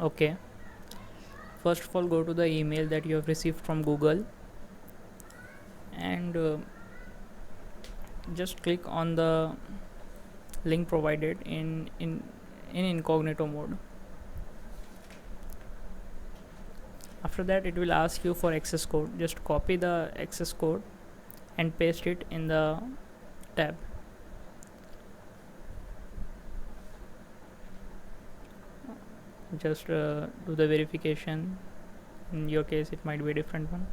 Okay, first of all, go to the email that you have received from Google, and just click on the link provided in incognito mode. After that, it will ask you for access code. Just copy the access code and paste it in the tab. Just do the verification. In your case, it might be a different one.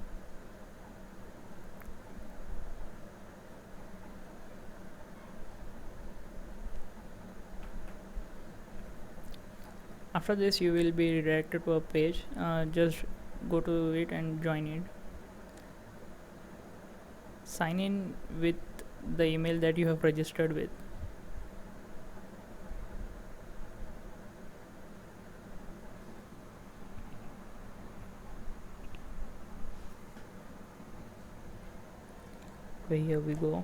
After this, you will be redirected to a page. Just go to it and join it. Sign in with the email that you have registered with. Okay, here we go.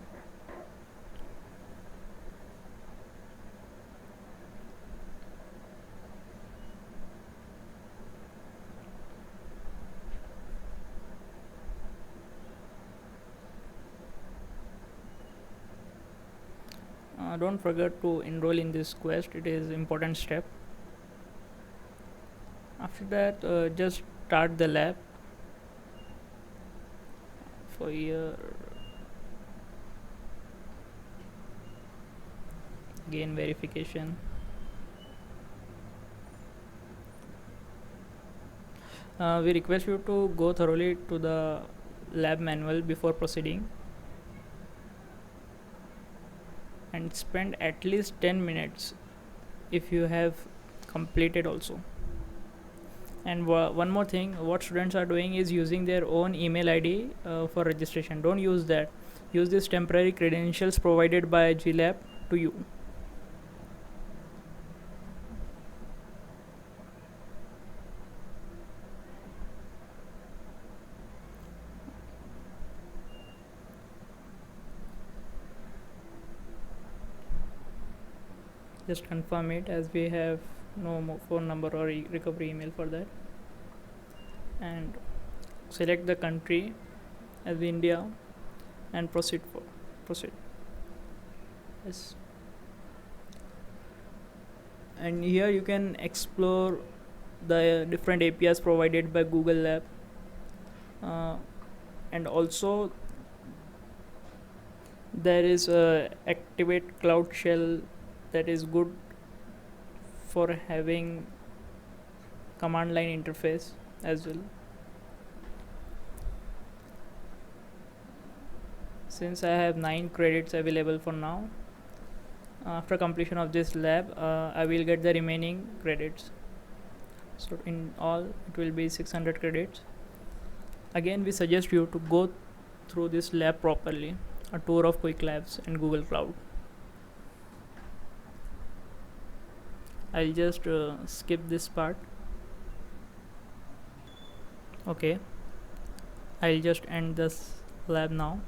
Don't forget to enroll in this quest. It is important step. After that, just start the lab for your again verification. We request you to go thoroughly to the lab manual before proceeding and spend at least 10 minutes if you have completed also. And one more thing, what students are doing is using their own email ID for registration. Don't use that. Use these temporary credentials provided by GLab to you. Just confirm it, as we have no phone number or recovery email for that. And select the country as India and proceed. Yes. And here you can explore the different APIs provided by Google Lab, and also there is a Activate Cloud Shell that is good for having command line interface as well. Since I have 9 credits available for now, after completion of this lab, I will get the remaining credits. So in all, it will be 600 credits. Again, we suggest you to go through this lab properly, a tour of Quick Labs and Google Cloud. I'll just skip this part. Okay, I'll just end this lab now.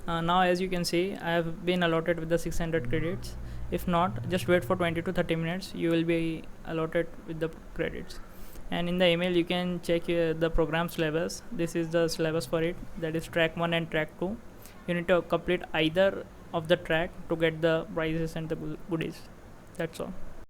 Now, as you can see, I have been allotted with the 600 credits. If not, just wait for 20 to 30 minutes. You will be allotted with the credits. And in the email, you can check the program syllabus. This is the syllabus for it. That is track 1 and track 2. You need to complete either of the track to get the prizes and the goodies. That's all.